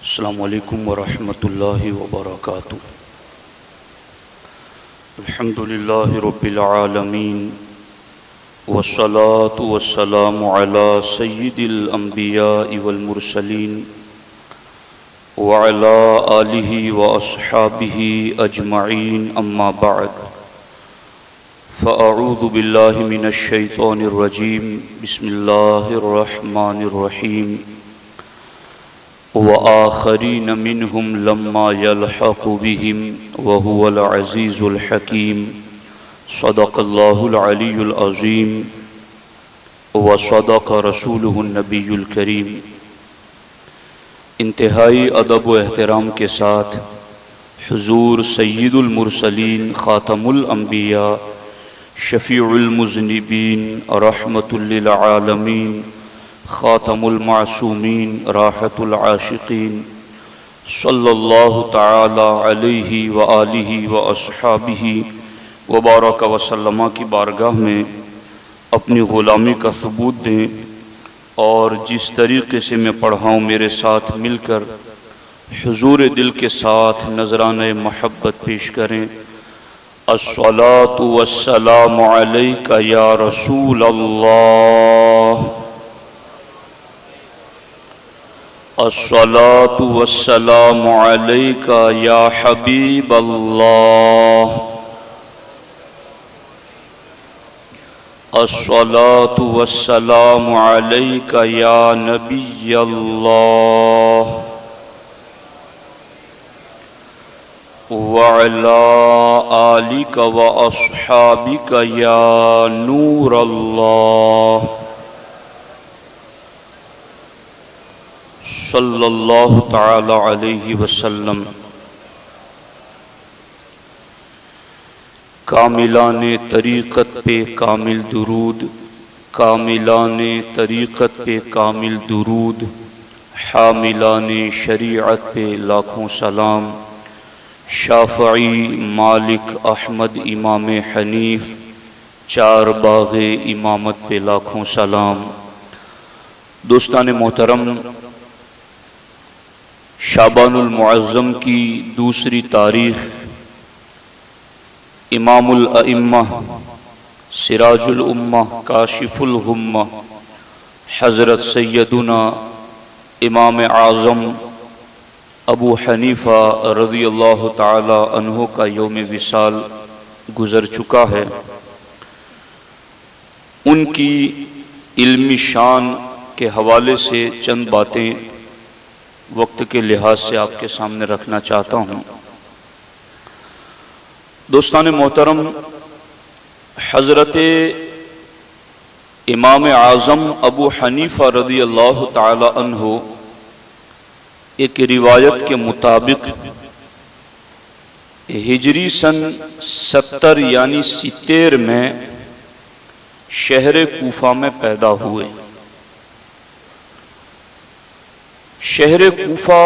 السلام علیکم ورحمۃ اللہ وبرکاتہ۔ الحمد للہ رب العالمین والصلاة والسلام علی سید الانبیاء والمرسلین وعلی آلہ واصحابہ اجمعین، اما بعد فاعوذ باللہ من الشیطان الرجیم، بسم اللہ الرحمن الرحیم۔ وآخرین منہم لما یلحق بہم وہو العزیز الحکیم۔ صدق اللہ العلی العظیم وصدق رسولہ النبی الکریم۔ انتہائی ادب و احترام کے ساتھ حضور سید المرسلین، خاتم الانبیاء، شفیع المذنبین، رحمت للعالمین، خاتم المعصومین، راحت العاشقین، صلی اللہ تعالی علیہ وآلہ واصحابہ وبارک وسلم کی بارگاہ میں اپنی غلامی کا ثبوت دیں، اور جس طریقے سے میں پڑھا ہوں میرے ساتھ مل کر حضور دل کے ساتھ نذرانہ محبت پیش کریں۔ الصلاۃ والسلام علیک یا رسول اللہ، الصلاۃ والسلام علیک یا حبیب اللہ، الصلاۃ والسلام علیک یا نبی اللہ، وعلی آلک واصحابک یا نور اللہ، صلی اللہ تعالی علیہ وسلم۔ کاملان طریقت پہ کامل درود، کاملان طریقت پہ کامل درود، حاملان شریعت پہ لاکھوں سلام، شافعی، مالک، احمد، امام حنیف، چار باغ امامت پہ لاکھوں سلام۔ دوستان محترم، شعبان المعظم کی دوسری تاریخ امام الائمہ، سراج الامہ، کاشف الغمہ، حضرت سیدنا امام اعظم ابو حنیفہ رضی اللہ تعالی عنہ کا یوم وصال گزر چکا ہے۔ ان کی علمی شان کے حوالے سے چند باتیں وقت کے لحاظ سے آپ کے سامنے رکھنا چاہتا ہوں۔ دوستان محترم، حضرت امام اعظم ابو حنیفہ رضی اللہ تعالی عنہ ایک روایت کے مطابق ہجری سن 70 یعنی 70 میں شہر کوفہ میں پیدا ہوئے۔ شہر کوفہ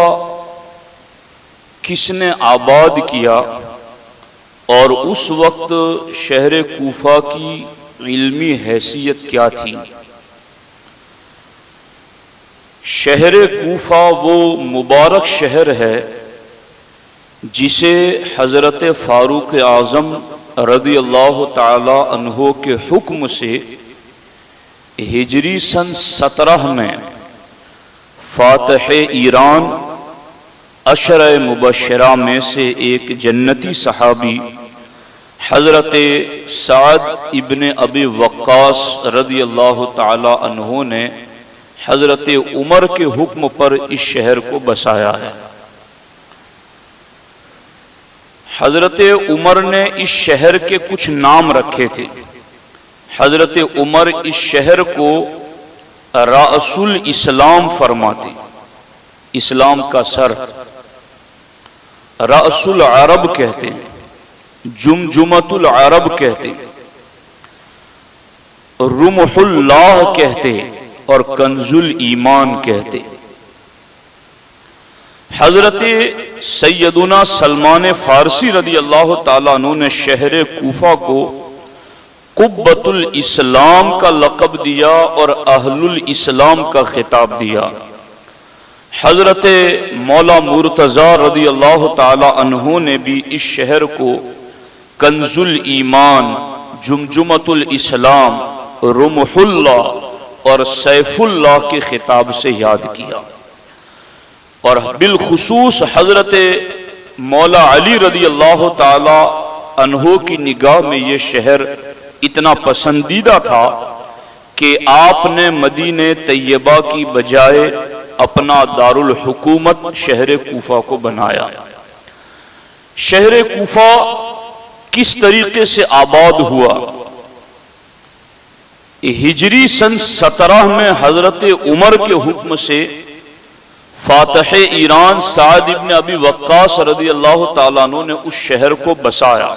کس نے آباد کیا اور اس وقت شہر کوفہ کی علمی حیثیت کیا تھی؟ شہر کوفہ وہ مبارک شہر ہے جسے حضرت فاروق اعظم رضی اللہ تعالی عنہ کے حکم سے ہجری سن 17 میں فاتح ایران، عشرہ مبشرہ میں سے ایک جنتی صحابی حضرت سعد ابن ابی وقاص رضی اللہ تعالی عنہ نے حضرت عمر کے حکم پر اس شہر کو بسایا ہے۔ حضرت عمر نے اس شہر کے کچھ نام رکھے تھے۔ حضرت عمر اس شہر کو رأس الاسلام فرماتے، اسلام کا سر، رأس العرب کہتے ہیں، جمجمۃ العرب کہتے، رمح اللہ کہتے اور کنز الایمان کہتے۔ حضرت سیدنا سلمان فارسی رضی اللہ تعالیٰ عنہ نے شہر کوفہ کو قبۃ الاسلام کا لقب دیا اور اہل الاسلام کا خطاب دیا۔ حضرت مولا مرتضی رضی اللہ تعالی عنہ نے بھی اس شہر کو کنز الایمان، جمجمۃ الاسلام، رمح اللہ اور سیف اللہ کے خطاب سے یاد کیا، اور بالخصوص حضرت مولا علی رضی اللہ تعالی عنہ کی نگاہ میں یہ شہر اتنا پسندیدہ تھا کہ آپ نے مدینہ طیبہ کی بجائے اپنا دارالحکومت شہر کوفہ کو بنایا۔ شہر کوفہ کس طریقے سے آباد ہوا؟ ہجری سن 17 میں حضرت عمر کے حکم سے فاتح ایران سعد ابن ابی وقاص رضی اللہ تعالیٰ عنہ نے اس شہر کو بسایا،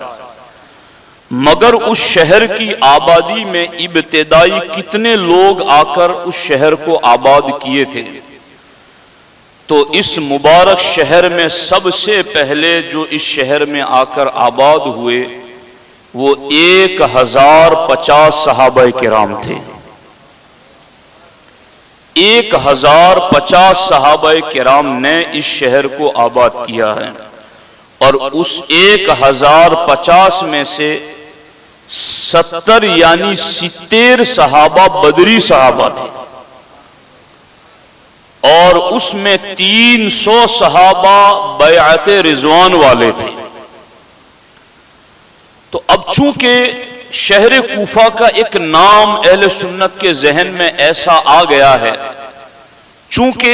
مگر اس شہر کی آبادی میں ابتدائی کتنے لوگ آ کر اس شہر کو آباد کیے تھے؟ تو اس مبارک شہر میں سب سے پہلے جو اس شہر میں آ کر آباد ہوئے وہ 1050 صحابہ کرام تھے۔ 1050 صحابہ کرام نے اس شہر کو آباد کیا ہے، اور اس 1050 میں سے 70 یعنی 70 صحابہ بدری صحابہ تھے، اور اس میں 300 صحابہ بیعت رضوان والے تھے۔ تو اب چونکہ شہر کوفہ کا ایک نام اہل سنت کے ذہن میں ایسا آ گیا ہے، چونکہ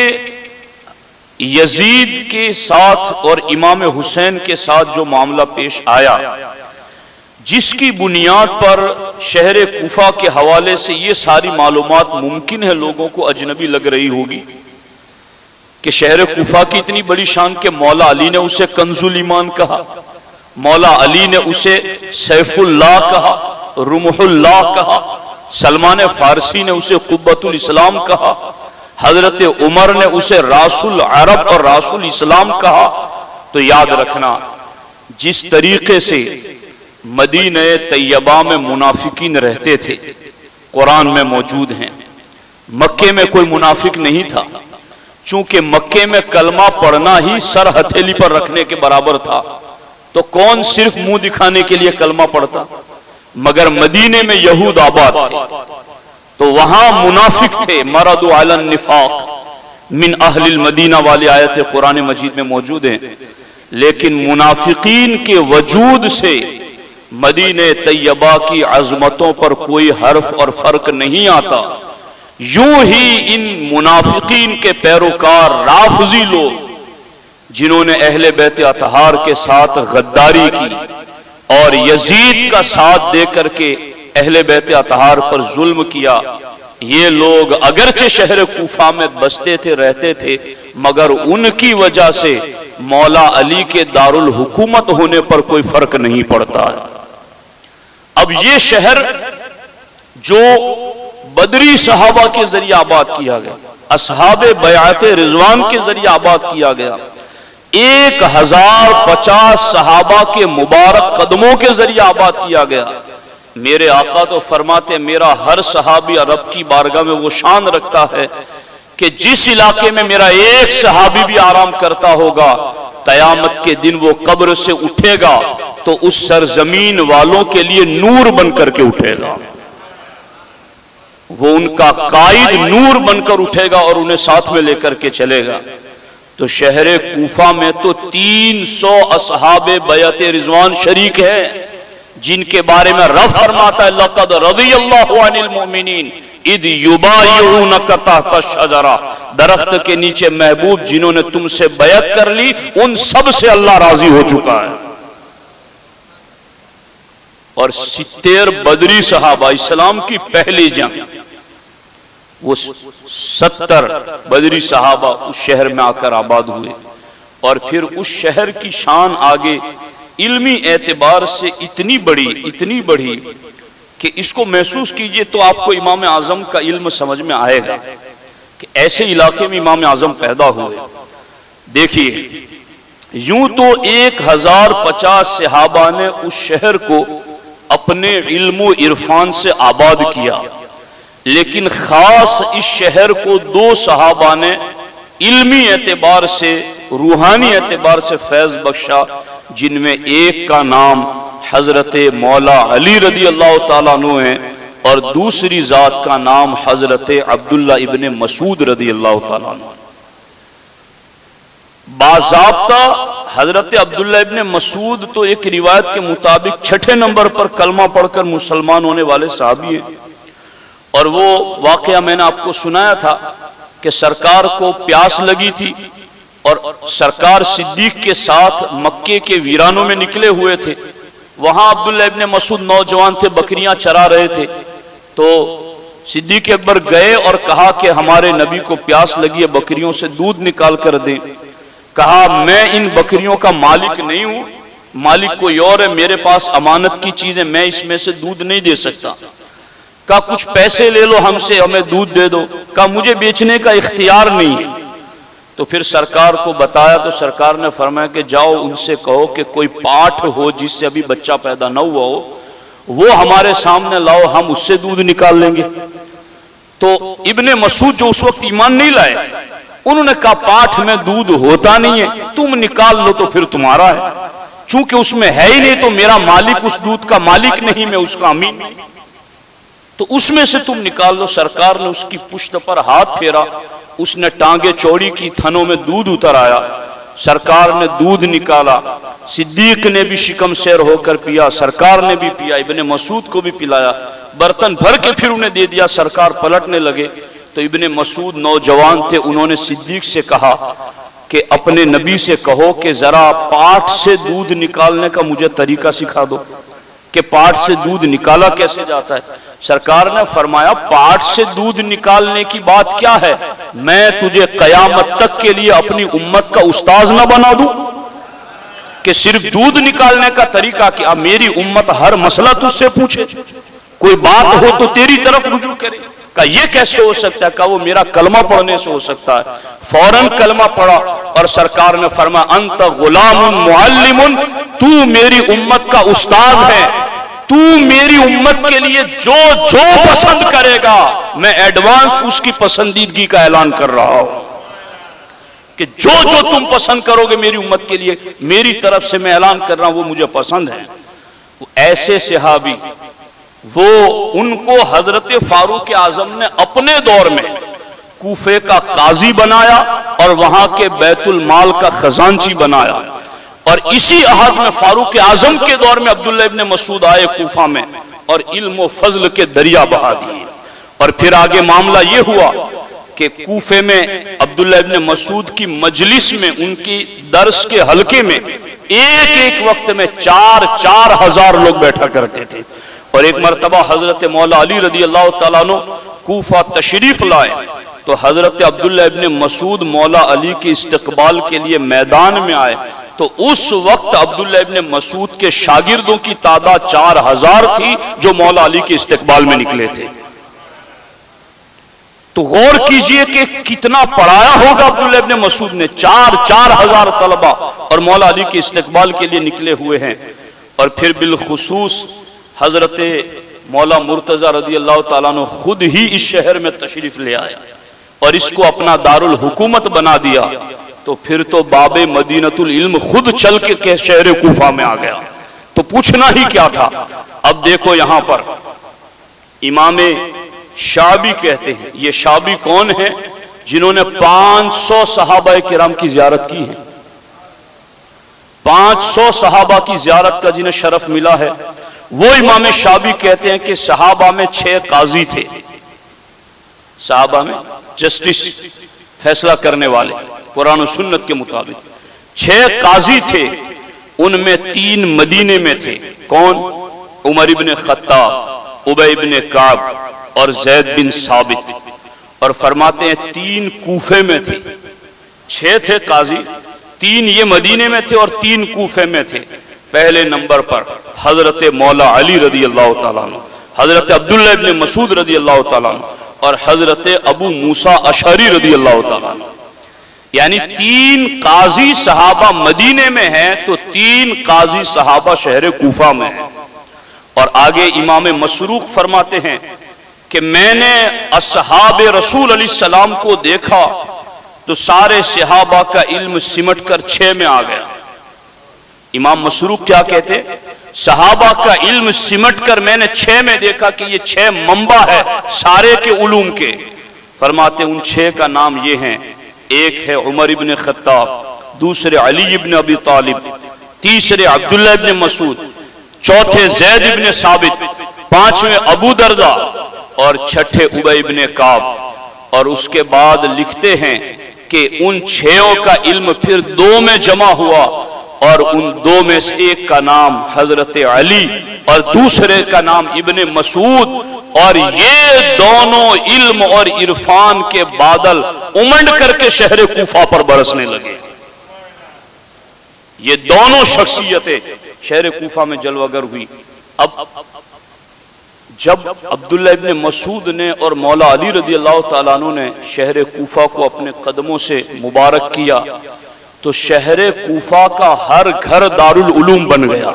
یزید کے ساتھ اور امام حسین کے ساتھ جو معاملہ پیش آیا، جس کی بنیاد پر شہر کوفہ کے حوالے سے یہ ساری معلومات ممکن ہے لوگوں کو اجنبی لگ رہی ہوگی کہ شہر کوفہ کی اتنی بڑی شان کہ مولا علی نے اسے کنز الایمان کہا، مولا علی نے اسے سیف اللہ کہا، رمح اللہ کہا، سلمان فارسی نے اسے قبۃ الاسلام کہا، حضرت عمر نے اسے راس العرب اور راس الاسلام کہا۔ تو یاد رکھنا، جس طریقے سے مدینہ طیبہ میں منافقین رہتے تھے قرآن میں موجود ہیں، مکے میں کوئی منافق نہیں تھا، چونکہ مکے میں کلمہ پڑھنا ہی سر ہتھیلی پر رکھنے کے برابر تھا، تو کون صرف منہ دکھانے کے لیے کلمہ پڑھتا؟ مگر مدینے میں یہود آباد تھے، تو وہاں منافق تھے، مرض علی النفاق من اہل المدینہ والی آیت قرآن مجید میں موجود ہیں، لیکن منافقین کے وجود سے مدینہ طیبہ کی عظمتوں پر کوئی حرف اور فرق نہیں آتا۔ یوں ہی ان منافقین کے پیروکار رافضی لوگ جنہوں نے اہل بیت اطہار کے ساتھ غداری کی اور یزید کا ساتھ دے کر کے اہل بیت اطہار پر ظلم کیا، یہ لوگ اگرچہ شہر کوفہ میں بستے تھے، رہتے تھے، مگر ان کی وجہ سے مولا علی کے دارالحکومت ہونے پر کوئی فرق نہیں پڑتا ہے۔ اب یہ شہر جو بدری صحابہ کے ذریعے آباد کیا گیا، اصحاب بیعت رضوان کے ذریعے آباد کیا گیا، 1050 صحابہ کے مبارک قدموں کے ذریعے آباد کیا گیا۔ میرے آقا تو فرماتے میرا ہر صحابی رب کی بارگاہ میں وہ شان رکھتا ہے کہ جس علاقے میں میرا ایک صحابی بھی آرام کرتا ہوگا، قیامت کے دن وہ قبر سے اٹھے گا تو اس سرزمین والوں کے لیے نور بن کر کے اٹھے گا، وہ ان کا قائد نور بن کر اٹھے گا اور انہیں ساتھ میں لے کر کے چلے گا۔ تو شہر کوفہ میں تو 300 اصحاب بیعت رضوان شریک ہے، جن کے بارے میں رب فرماتا ہے لَقَدْ رَضِيَ اللَّهُ عَنِ الْمُؤْمِنِينَ اِذْ يُبَايِعُونَكَ تَحْتَ الشَّجَرَةِ، درخت کے نیچے محبوب جنہوں نے تم سے بیعت کر لی ان سب سے اللہ راضی ہو چکا ہے۔ اور 70 بدری صحابہ، اسلام کی پہلی جنگ، وہ 70 بدری صحابہ اس شہر میں آ کر آباد ہوئے، اور پھر اس شہر کی شان آگے علمی اعتبار سے اتنی بڑی کہ اس کو محسوس کیجئے تو آپ کو امام اعظم کا علم سمجھ میں آئے گا کہ ایسے علاقے میں امام اعظم پیدا ہوئے۔ دیکھیے، یوں تو 1050 صحابہ نے اس شہر کو اپنے علم و عرفان سے آباد کیا، لیکن خاص اس شہر کو 2 صحابہ نے علمی اعتبار سے روحانی اعتبار سے فیض بخشا، جن میں ایک کا نام حضرت مولا علی رضی اللہ تعالیٰ عنہ ہے اور دوسری ذات کا نام حضرت عبداللہ ابن مسعود رضی اللہ تعالیٰ عنہ۔ باضابطہ حضرت عبداللہ ابن مسعود تو ایک روایت کے مطابق 6 نمبر پر کلمہ پڑھ کر مسلمان ہونے والے صحابی ہیں، اور وہ واقعہ میں نے آپ کو سنایا تھا کہ سرکار کو پیاس لگی تھی اور سرکار صدیق کے ساتھ مکے کے ویرانوں میں نکلے ہوئے تھے۔ وہاں عبداللہ ابن مسعود نوجوان تھے، بکریاں چرا رہے تھے، تو صدیق اکبر گئے اور کہا کہ ہمارے نبی کو پیاس لگی ہے، بکریوں سے دودھ نکال کر دیں۔ کہا میں ان بکریوں کا مالک نہیں ہوں، مالک کوئی اور ہے، میرے پاس امانت کی چیزیں، میں اس میں سے دودھ نہیں دے سکتا۔ کہا کچھ پیسے لے لو ہم سے، ہمیں دودھ دے دو۔ کہا مجھے بیچنے کا اختیار نہیں ہے۔ تو پھر سرکار کو بتایا تو سرکار نے فرمایا کہ جاؤ ان سے کہو کہ کوئی پاٹھ ہو جس سے ابھی بچہ پیدا نہ ہوا ہو، وہ ہمارے سامنے لاؤ، ہم اس سے دودھ نکال لیں گے۔ تو ابن مسعود جو اس وقت ایمان نہیں لائے تھے، انہوں نے کہا پاٹھ میں دودھ ہوتا نہیں ہے، تم نکال لو تو پھر تمہارا ہے، چونکہ اس میں ہے ہی نہیں تو میرا مالک اس دودھ کا مالک نہیں، میں اس کا امین نہیں، تو اس میں سے تم نکال لو۔ سرکار نے اس کی پشت پر ہاتھ پھیرا، اس نے ٹانگیں چوڑی کی، تھنوں میں دودھ اتر آیا، سرکار نے دودھ نکالا، صدیق نے بھی شکم سیر ہو کر پیا، سرکار نے بھی پیا، ابن مسعود کو بھی پلایا، برتن بھر کے پھر انہیں دے دیا۔ سرکار پلٹنے لگے تو ابن مسعود نوجوان تھے، انہوں نے صدیق سے کہا کہ اپنے نبی سے کہو کہ ذرا پاٹ سے دودھ نکالنے کا مجھے طریقہ سکھا دو کہ پاٹ سے دودھ نکالا کیسے جاتا ہے۔ سرکار نے فرمایا پاٹ سے دودھ نکالنے کی بات کیا ہے، میں تجھے قیامت تک کے لیے اپنی امت کا استاذ نہ بنا دوں کہ صرف دودھ نکالنے کا طریقہ کیا، میری امت ہر مسئلہ تجھ سے پوچھے، کوئی بات ہو تو تیری طرف رجوع کرے۔ کہا یہ کیسے ہو سکتا ہے؟ کہا وہ میرا کلمہ پڑھنے سے ہو سکتا ہے۔ فوراً کلمہ پڑھا اور سرکار نے فرمایا انت غلام معلم، تو میری امت کا استاد ہے، تو میری امت کے لیے جو جو پسند کرے گا میں ایڈوانس اس کی پسندیدگی کا اعلان کر رہا ہوں کہ جو جو تم پسند کرو گے میری امت کے لیے، میری طرف سے میں اعلان کر رہا ہوں وہ مجھے پسند ہے۔ ایسے صحابی، وہ ان کو حضرت فاروق اعظم نے اپنے دور میں کوفے کا قاضی بنایا اور وہاں کے بیت المال کا خزانچی بنایا، اور اسی عہد میں فاروق اعظم کے دور میں عبداللہ ابن مسعود آئے کوفہ میں اور علم و فضل کے دریا بہا دیے۔ اور پھر آگے معاملہ یہ ہوا کہ کوفے میں عبداللہ ابن مسعود کی مجلس میں، ان کی درس کے حلقے میں ایک ایک وقت میں 4,000 لوگ بیٹھا کرتے تھے۔ اور ایک مرتبہ حضرت مولا علی رضی اللہ تعالیٰ عنہ کوفہ تشریف لائے تو حضرت عبداللہ ابن مسعود مولا علی کے استقبال کے لیے میدان میں آئے، تو اس وقت عبداللہ ابن مسعود کے شاگردوں کی تعداد 4,000 تھی جو مولا علی کے استقبال میں نکلے تھے۔ تو غور کیجئے کہ کتنا پڑھایا ہوگا عبداللہ ابن مسعود نے، 4,000 طلبہ اور مولا علی کے استقبال کے لیے نکلے ہوئے ہیں۔ اور پھر بالخصوص حضرت مولا مرتضی رضی اللہ تعالیٰ نے خود ہی اس شہر میں تشریف لے آیا اور اس کو اپنا دارالحکومت بنا دیا، تو پھر تو باب مدینۃ العلم خود چل کے شہر کوفہ میں آ گیا، تو پوچھنا ہی کیا تھا۔ اب دیکھو یہاں پر امام شعبی کہتے ہیں، یہ شعبی کون ہیں؟ جنہوں نے 500 صحابہ کرام کی زیارت کی ہے، 500 صحابہ کی زیارت کا جنہیں شرف ملا ہے، وہ امام شعبی کہتے ہیں کہ صحابہ میں 6 قاضی تھے، صحابہ میں جسٹس، فیصلہ کرنے والے قرآن و سنت کے مطابق 6 قاضی تھے، ان میں 3 مدینے میں تھے۔ کون؟ عمر ابن خطاب، ابی ابن کعب اور زید بن ثابت، اور فرماتے ہیں 3 کوفے میں تھے۔ 6 تھے قاضی، 3 یہ مدینے میں تھے اور 3 کوفے میں تھے۔ پہلے نمبر پر حضرت مولا علی رضی اللہ تعالیٰ عنہ، حضرت عبداللہ ابن مسعود رضی اللہ تعالیٰ عنہ اور حضرت ابو موسیٰ اشعری رضی اللہ تعالیٰ عنہ۔ یعنی 3 قاضی صحابہ مدینے میں ہیں تو 3 قاضی صحابہ شہر کوفہ میں ہیں۔ اور آگے امام مسروق فرماتے ہیں کہ میں نے اصحاب رسول علیہ السلام کو دیکھا تو سارے صحابہ کا علم سمٹ کر 6 میں آ گیا۔ امام مسروق کیا کہتے؟ صحابہ کا علم سمٹ کر میں نے 6 میں دیکھا کہ یہ 6 منبع ہے سارے کے علوم کے۔ فرماتے ان 6 کا نام یہ ہیں، ایک ہے عمر ابن خطاب، دوسرے علی ابن ابی طالب، تیسرے عبداللہ ابن مسعود، چوتھے زید ابن ثابت، پانچویں ابو دردہ اور چھٹے ابی ابن کعب۔ اور اس کے بعد لکھتے ہیں کہ ان 6 کا علم پھر 2 میں جمع ہوا، اور ان 2 میں سے ایک کا نام حضرت علی اور دوسرے کا نام ابن مسعود، اور یہ دونوں علم اور عرفان کے بادل امنڈ کر کے شہر کوفہ پر برسنے لگے۔ یہ دونوں شخصیتیں شہر کوفہ میں جلوہ گر ہوئی۔ اب جب عبداللہ ابن مسعود نے اور مولا علی رضی اللہ تعالیٰ عنہ نے شہر کوفہ کو اپنے قدموں سے مبارک کیا تو شہر کوفہ کا ہر گھر دارالعلوم بن گیا،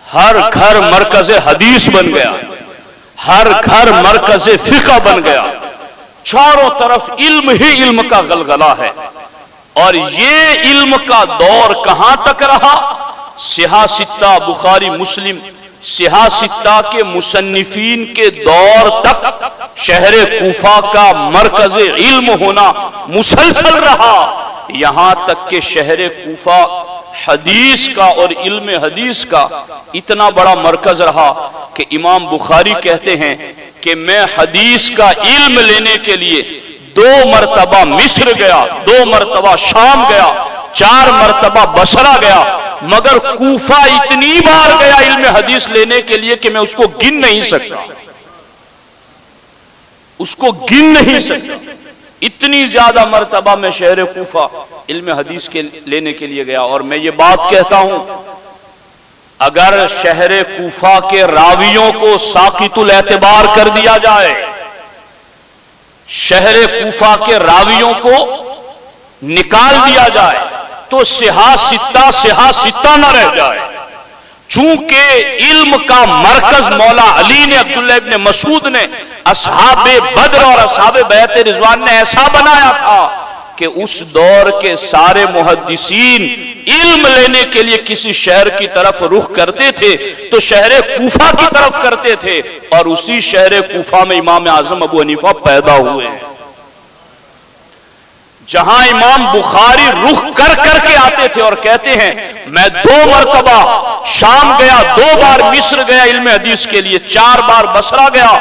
ہر گھر مرکز حدیث بن گیا، ہر گھر مرکز فقہ بن گیا، چاروں طرف علم ہی علم کا غلغلہ ہے۔ اور یہ علم کا دور کہاں تک رہا؟ صحاح ستہ بخاری مسلم صحاح ستہ کے مصنفین کے دور تک شہر کوفہ کا مرکز علم ہونا مسلسل رہا، یہاں تک کہ شہر کوفہ حدیث کا اور علم حدیث کا اتنا بڑا مرکز رہا کہ امام بخاری کہتے ہیں کہ میں حدیث کا علم لینے کے لیے 2 مرتبہ مصر گیا، 2 مرتبہ شام گیا، 4 مرتبہ بصرہ گیا، مگر کوفہ اتنی بار گیا علم حدیث لینے کے لیے کہ میں اس کو گن نہیں سکتا، اس کو گن نہیں سکتا۔ اتنی زیادہ مرتبہ میں شہر کوفہ علم حدیث کے لینے کے لیے گیا۔ اور میں یہ بات کہتا ہوں، اگر شہر کوفہ کے راویوں کو ساقط الاعتبار کر دیا جائے، شہر کوفہ کے راویوں کو نکال دیا جائے تو صحاح ستہ نہ رہ جائے۔ چونکہ علم کا مرکز مولا علی نے، عبداللہ ابن مسعود نے، اصحاب بدر اور اصحاب بیعت رضوان نے ایسا بنایا تھا کہ اس دور کے سارے محدثین علم لینے کے لیے کسی شہر کی طرف رخ کرتے تھے تو شہر کوفہ کی طرف کرتے تھے، اور اسی شہر کوفہ میں امام اعظم ابو حنیفہ پیدا ہوئے ہیں۔ جہاں امام بخاری رخ کر کر کے آتے تھے اور کہتے ہیں میں 2 مرتبہ شام گیا، 2 بار مصر گیا علم حدیث کے لیے، 4 بار بصرہ گیا،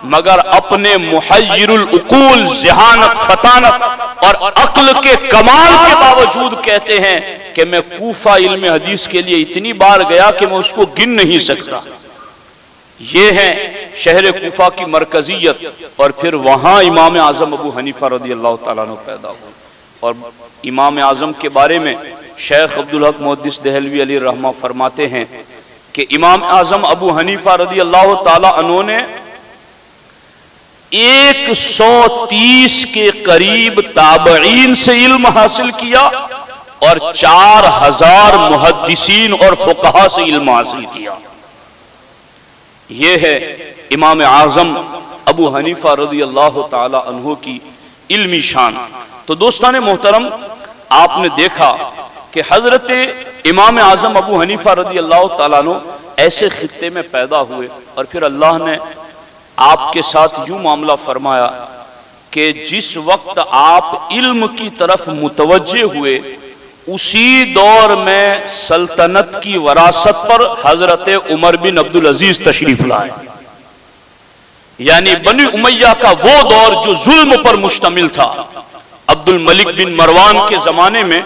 مگر اپنے محیر العقول، ذہانت، فطانت اور عقل کے کمال کے باوجود کہتے ہیں کہ میں کوفہ علم حدیث کے لیے اتنی بار گیا کہ میں اس کو گن نہیں سکتا۔ یہ ہے شہر کوفہ کی مرکزیت۔ اور پھر وہاں امام اعظم ابو حنیفہ رضی اللہ تعالیٰ عنہ پیدا ہوئے۔ اور امام اعظم کے بارے میں شیخ عبدالحق محدث دہلوی علیہ الرحمہ فرماتے ہیں کہ امام اعظم ابو حنیفہ رضی اللہ تعالیٰ عنہ نے 130 کے قریب تابعین سے علم حاصل کیا اور 4000 محدثین اور فقہا سے علم حاصل کیا۔ یہ ہے امام اعظم ابو حنیفہ رضی اللہ تعالی عنہ کی علمی شان۔ تو دوستان محترم، آپ نے دیکھا کہ حضرت امام اعظم ابو حنیفہ رضی اللہ تعالیٰ عنہ ایسے خطے میں پیدا ہوئے، اور پھر اللہ نے آپ کے ساتھ یوں معاملہ فرمایا کہ جس وقت آپ علم کی طرف متوجہ ہوئے، اسی دور میں سلطنت کی وراثت پر حضرت عمر بن عبدالعزیز تشریف لائے۔ یعنی بنی امیہ کا وہ دور جو ظلم پر مشتمل تھا، عبد الملک بن مروان کے زمانے میں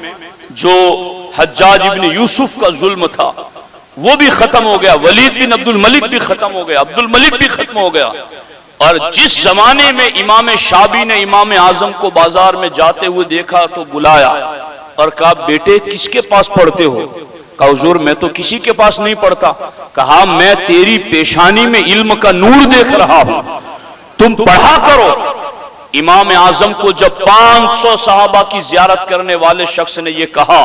جو حجاج ابن یوسف کا ظلم تھا وہ بھی ختم ہو گیا، ولید بن عبد الملک بھی ختم ہو گیا، عبد الملک بھی ختم ہو گیا۔ اور جس زمانے میں امام شابی نے امام اعظم کو بازار میں جاتے ہوئے دیکھا تو بلایا اور کہا بیٹے کس کے پاس پڑھتے ہو؟ کہا حضور میں تو کسی کے پاس نہیں پڑھتا۔ کہا میں تیری پیشانی میں علم کا نور دیکھ رہا ہوں، تم پڑھا کرو۔ امام اعظم کو جب 500 صحابہ کی زیارت کرنے والے شخص نے یہ کہا،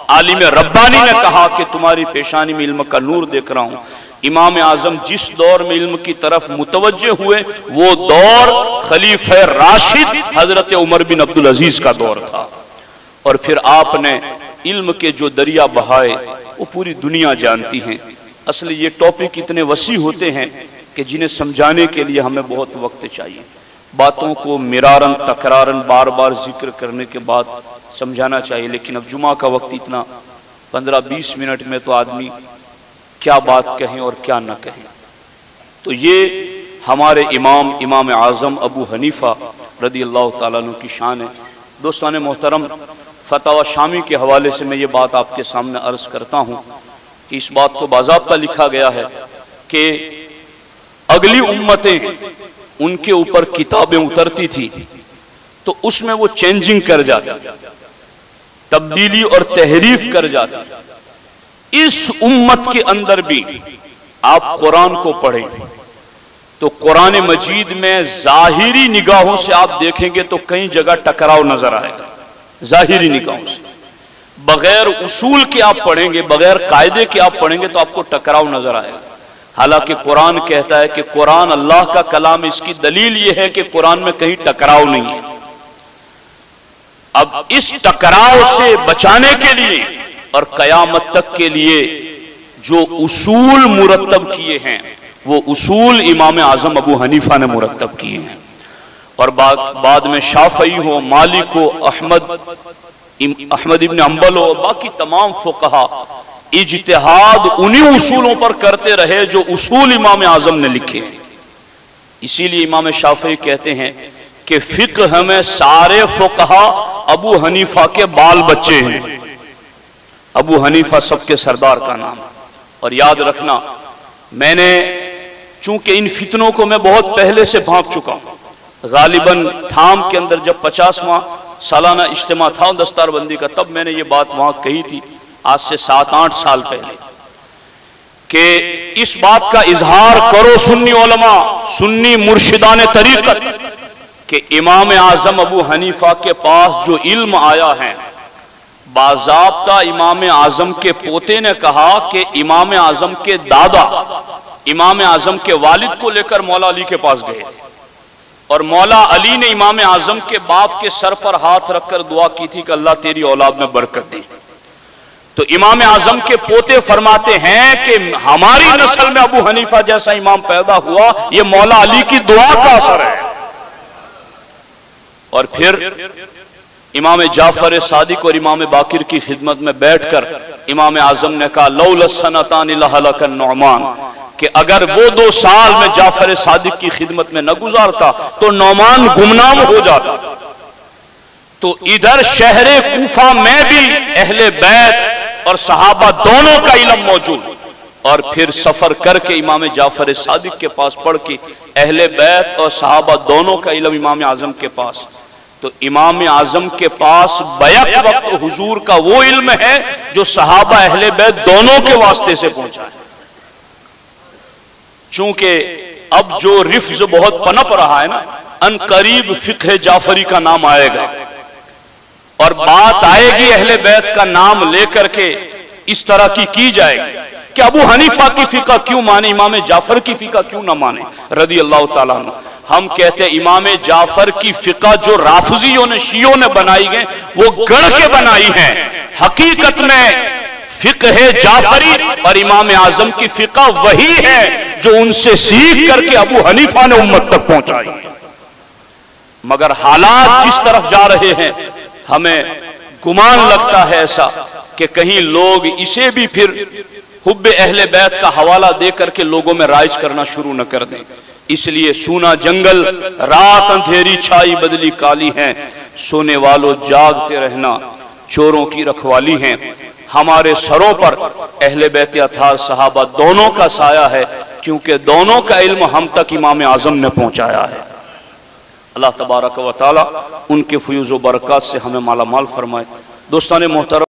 عالم ربانی نے کہا کہ تمہاری پیشانی میں علم کا نور دیکھ رہا ہوں، امام اعظم جس دور میں علم کی طرف متوجہ ہوئے وہ دور خلیفہ راشد حضرت عمر بن عبدالعزیز کا دور تھا، اور پھر آپ نے علم کے جو دریا بہائے وہ پوری دنیا جانتی ہیں۔ اصل یہ ٹاپک اتنے وسیع ہوتے ہیں کہ جنہیں سمجھانے کے لیے ہمیں بہت وقت چاہیے، باتوں کو مرارن تکرارن بار بار ذکر کرنے کے بعد سمجھانا چاہیے، لیکن اب جمعہ کا وقت اتنا 15-20 منٹ میں تو آدمی کیا بات کہیں اور کیا نہ کہیں۔ تو یہ ہمارے امام اعظم ابو حنیفہ رضی اللہ تعالیٰ عنہ کی شان ہے۔ دوستان محترم، فتاوی شامی کے حوالے سے میں یہ بات آپ کے سامنے عرض کرتا ہوں کہ اس بات کو باضابطہ لکھا گیا ہے کہ اگلی امتیں ان کے اوپر کتابیں اترتی تھی تو اس میں وہ چینجنگ کر جاتی، تبدیلی اور تحریف کر جاتی۔ اس امت کے اندر بھی آپ قرآن کو پڑھیں تو قرآن مجید میں ظاہری نگاہوں سے آپ دیکھیں گے تو کئی جگہ ٹکراؤ نظر آئے گا، ظاہری نگاہوں سے۔ بغیر اصول کے آپ پڑھیں گے، بغیر قاعدے کے آپ پڑھیں گے تو آپ کو ٹکراؤ نظر آئے گا۔ حالانکہ قرآن کہتا ہے کہ قرآن اللہ کا کلام، اس کی دلیل یہ ہے کہ قرآن میں کہیں ٹکراؤ نہیں ہے۔ اب اس ٹکراؤ سے بچانے کے لیے اور قیامت تک کے لیے جو اصول مرتب کیے ہیں وہ اصول امام اعظم ابو حنیفہ نے مرتب کیے ہیں، اور بعد میں شافعی ہو، مالک ہو، احمد ابن حنبل ہو، باقی تمام فقہا اجتہاد انہی اصولوں پر کرتے رہے جو اصول امام اعظم نے لکھے ہیں۔ اسی لیے امام شافعی کہتے ہیں کہ فقہ میں سارے فقہا ابو حنیفہ کے بال بچے ہیں۔ ابو حنیفہ سب کے سردار کا نام۔ اور یاد رکھنا، میں نے چونکہ ان فتنوں کو میں بہت پہلے سے بھانپ چکا ہوں، غالباً تھام کے اندر جب 50واں سالانہ اجتماع تھا دستار بندی کا، تب میں نے یہ بات وہاں کہی تھی، آج سے 7-8 سال پہلے، کہ اس بات کا اظہار کرو سنی علماء، سنی مرشدان طریقت، کہ امام اعظم ابو حنیفہ کے پاس جو علم آیا ہے، باضابطہ امام اعظم کے پوتے نے کہا کہ امام اعظم کے دادا امام اعظم کے والد کو لے کر مولا علی کے پاس گئے تھے، اور مولا علی نے امام اعظم کے باپ کے سر پر ہاتھ رکھ کر دعا کی تھی کہ اللہ تیری اولاد میں برکت دے۔ تو امام اعظم کے پوتے فرماتے ہیں کہ ہماری نسل میں ابو حنیفہ جیسا امام پیدا ہوا، یہ مولا علی کی دعا کا اثر ہے۔ اور پھر امام جعفر صادق اور امام باقر کی خدمت میں بیٹھ کر امام اعظم نے کہا لولا السنتان لہلک النعمان، کہ اگر وہ 2 سال میں جعفر صادق کی خدمت میں نہ گزارتا تو نعمان گمنام ہو جاتا۔ تو ادھر شہر کوفہ میں بھی اہل بیت اور صحابہ دونوں کا علم موجود، اور پھر سفر کر کے امام جعفر صادق کے پاس پڑھ کے اہل بیت اور صحابہ دونوں کا علم امام اعظم کے پاس۔ تو امام اعظم کے پاس بیک وقت حضور کا وہ علم ہے جو صحابہ اہل بیت دونوں کے واسطے سے پہنچا ہے۔ چونکہ اب جو رفظ بہت پنپ رہا ہے نا، ان قریب فقہ جعفری کا نام آئے گا، اور بات آئے گی اہل بیت کا نام لے کر کے اس طرح کی جائے گی کہ ابو حنیفہ کی فقہ کیوں مانے، امام جعفر کی فقہ کیوں نہ مانے رضی اللہ تعالیٰ عنہ۔ ہم کہتے ہیں امام جعفر کی فقہ جو رافضیوں نے، شیعوں نے بنائی گئے، وہ گڑھ کے بنائی ہیں۔ حقیقت میں فقہ جعفری اور امام اعظم کی فقہ وہی ہے جو ان سے سیکھ کر کے ابو حنیفہ نے امت تک پہنچائی، مگر حالات جس طرف جا رہے ہیں ہمیں گمان لگتا ہے ایسا کہ کہیں لوگ اسے بھی پھر حب اہل بیت کا حوالہ دے کر کے لوگوں میں رائج کرنا شروع نہ کر دیں۔ اس لیے سونا جنگل رات اندھیری چھائی بدلی کالی ہیں، سونے والوں جاگتے رہنا چوروں کی رکھوالی ہیں۔ ہمارے سروں پر اہل بیت اطہار صحابہ دونوں کا سایہ ہے، کیونکہ دونوں کا علم ہم تک امام اعظم نے پہنچایا ہے۔ اللہ تبارک و تعالی ان کے فیوز و برکات سے ہمیں مالا مال فرمائے۔ دوستان محترم،